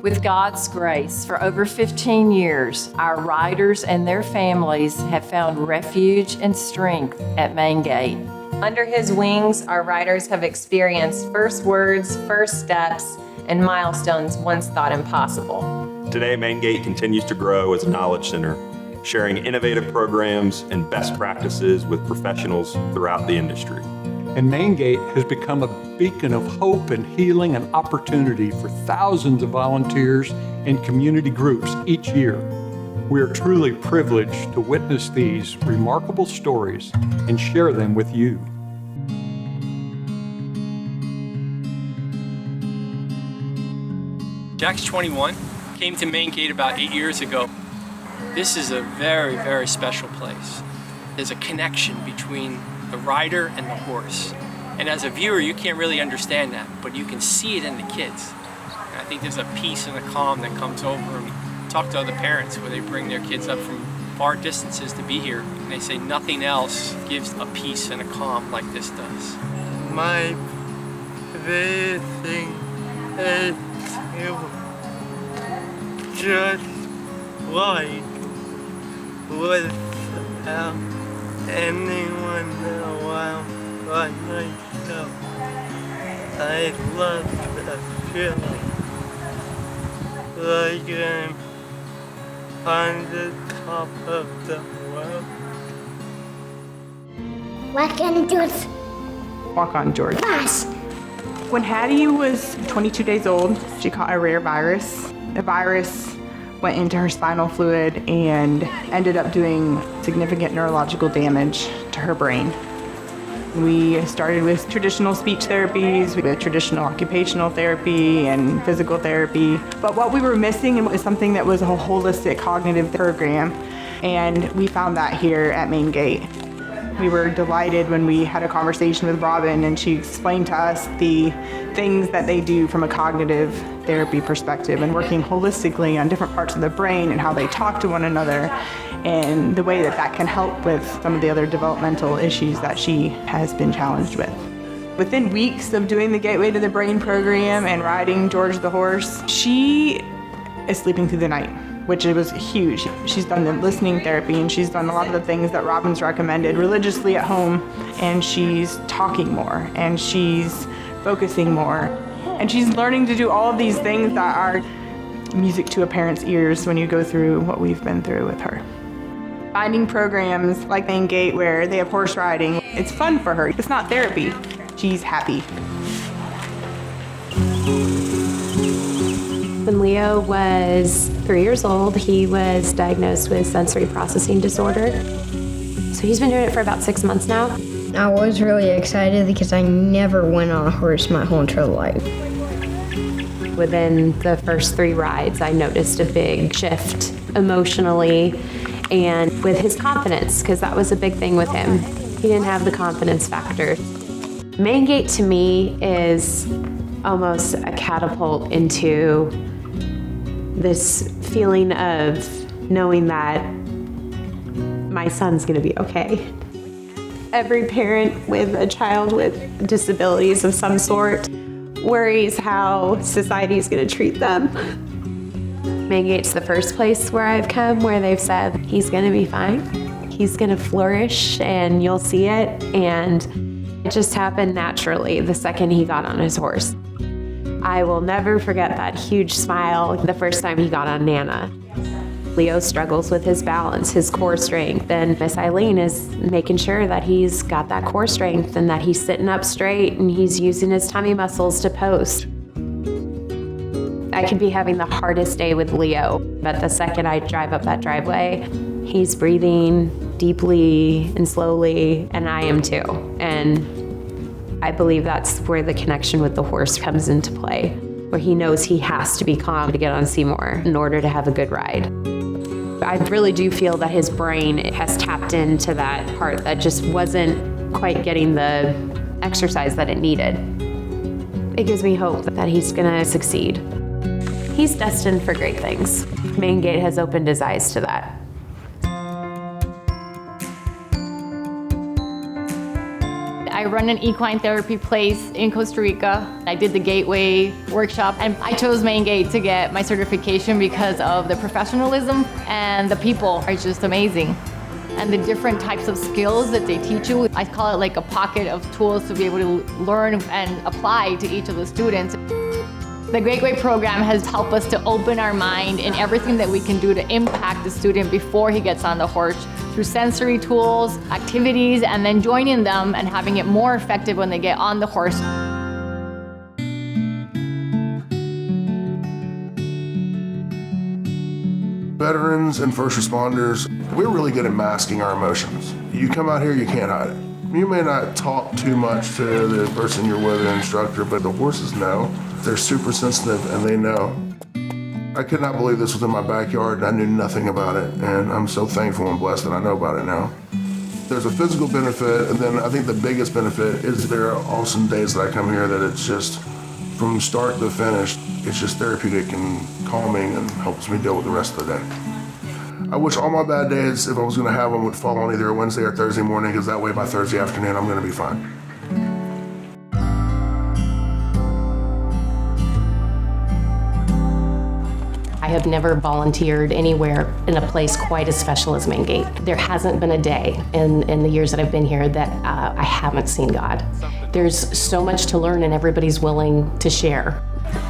With God's grace, for over 15 years, our riders and their families have found refuge and strength at ManeGait. Under his wings, our riders have experienced first words, first steps, and milestones once thought impossible. Today, ManeGait continues to grow as a knowledge center, sharing innovative programs and best practices with professionals throughout the industry. And ManeGait has become a beacon of hope and healing and opportunity for thousands of volunteers and community groups each year. We are truly privileged to witness these remarkable stories and share them with you. Jack's 21, came to ManeGait about 8 years ago. This is a very, very special place. There's a connection between the rider and the horse. And as a viewer, you can't really understand that, but you can see it in the kids. And I think there's a peace and a calm that comes over. And we talk to other parents where they bring their kids up from far distances to be here, and they say nothing else gives a peace and a calm like this does. My favorite thing is to just ride without anyone around but myself. I love the feeling like I'm on the top of the world. Walk on George. Walk on George. Fast. When Hattie was 22 days old, she caught a rare virus. The virus went into her spinal fluid and ended up doing significant neurological damage to her brain. We started with traditional speech therapies, with traditional occupational therapy and physical therapy. But what we were missing was something that was a holistic cognitive program, and we found that here at ManeGait. We were delighted when we had a conversation with Robin and she explained to us the things that they do from a cognitive therapy perspective and working holistically on different parts of the brain and how they talk to one another and the way that that can help with some of the other developmental issues that she has been challenged with. Within weeks of doing the Gateway to the Brain program and riding George the horse, she is sleeping through the night, which was huge. She's done the listening therapy and she's done a lot of the things that Robin's recommended religiously at home, and she's talking more and she's focusing more. And she's learning to do all of these things that are music to a parent's ears when you go through what we've been through with her. Finding programs like ManeGait where they have horse riding, it's fun for her. It's not therapy. She's happy. When Leo was 3 years old, he was diagnosed with sensory processing disorder. So he's been doing it for about 6 months now. I was really excited because I never went on a horse my whole entire life. Within the first 3 rides, I noticed a big shift emotionally and with his confidence, because that was a big thing with him. He didn't have the confidence factor. ManeGait to me is almost a catapult into this feeling of knowing that my son's gonna be okay. Every parent with a child with disabilities of some sort worries how society is gonna treat them. ManeGait's the first place where I've come where they've said, he's gonna be fine, he's gonna flourish, and you'll see it. And it just happened naturally the second he got on his horse. I will never forget that huge smile the first time he got on Nana. Leo struggles with his balance, his core strength, and Miss Eileen is making sure that he's got that core strength and that he's sitting up straight and he's using his tummy muscles to post. I could be having the hardest day with Leo, but the second I drive up that driveway, he's breathing deeply and slowly, and I am too. And I believe that's where the connection with the horse comes into play, where he knows he has to be calm to get on Seymour in order to have a good ride. I really do feel that his brain has tapped into that part that just wasn't quite getting the exercise that it needed. It gives me hope that he's gonna succeed. He's destined for great things. ManeGait has opened his eyes to that. I I run an equine therapy place in Costa Rica. I did the Gateway workshop, and I chose ManeGait to get my certification because of the professionalism, and the people are just amazing. And the different types of skills that they teach you. I call it like a pocket of tools to be able to learn and apply to each of the students. The Gateway program has helped us to open our mind in everything that we can do to impact the student before he gets on the horse through sensory tools, activities, and then joining them and having it more effective when they get on the horse. Veterans and first responders, we're really good at masking our emotions. You come out here, you can't hide it. You may not talk too much to the person you're with, an instructor, but the horses know. They're super sensitive and they know. I could not believe this was in my backyard and I knew nothing about it, and I'm so thankful and blessed that I know about it now. There's a physical benefit, and then I think the biggest benefit is there are awesome days that I come here that it's just, from start to finish, it's just therapeutic and calming and helps me deal with the rest of the day. I wish all my bad days, if I was gonna have them, would fall on either a Wednesday or Thursday morning, because that way by Thursday afternoon, I'm gonna be fine. I have never volunteered anywhere in a place quite as special as ManeGait. There hasn't been a day in the years that I've been here that I haven't seen God. There's so much to learn and everybody's willing to share.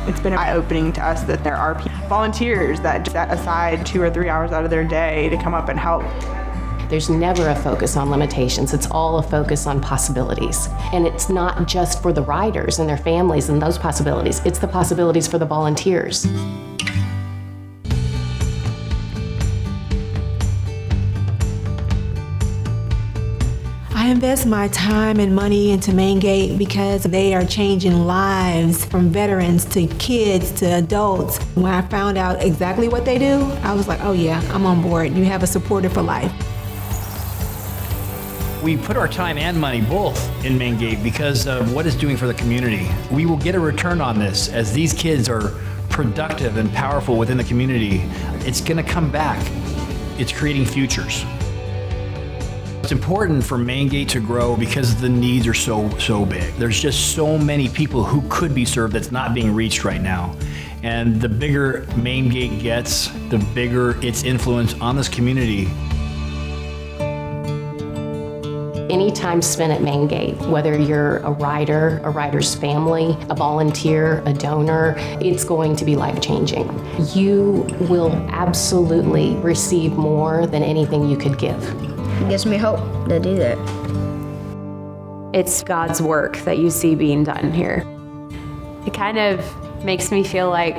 It's been eye-opening to us that there are volunteers that set aside 2 or 3 hours out of their day to come up and help. There's never a focus on limitations. It's all a focus on possibilities. And it's not just for the riders and their families and those possibilities. It's the possibilities for the volunteers. I invest my time and money into ManeGait because they are changing lives from veterans to kids to adults. When I found out exactly what they do, I was like, oh yeah, I'm on board. You have a supporter for life. We put our time and money both in ManeGait because of what it's doing for the community. We will get a return on this as these kids are productive and powerful within the community. It's gonna come back. It's creating futures. It's important for ManeGait to grow because the needs are so big. There's just so many people who could be served that's not being reached right now. And the bigger ManeGait gets, the bigger its influence on this community. Any time spent at ManeGait, whether you're a rider, a rider's family, a volunteer, a donor, it's going to be life-changing. You will absolutely receive more than anything you could give. It gives me hope to do that. It's God's work that you see being done here. It kind of makes me feel like,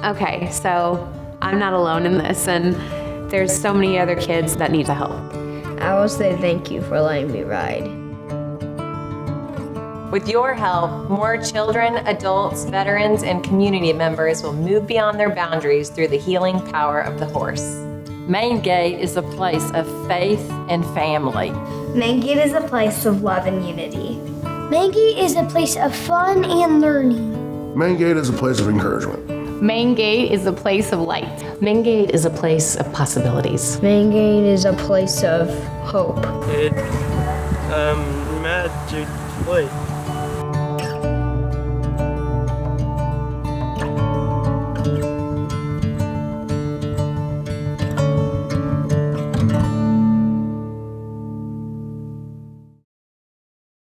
okay, so I'm not alone in this, and there's so many other kids that need the help. I will say thank you for letting me ride. With your help, more children, adults, veterans, and community members will move beyond their boundaries through the healing power of the horse. ManeGait is a place of faith and family. ManeGait is a place of love and unity. ManeGait is a place of fun and learning. ManeGait is a place of encouragement. ManeGait is a place of light. ManeGait is a place of possibilities. ManeGait is a place of hope. It's magic place.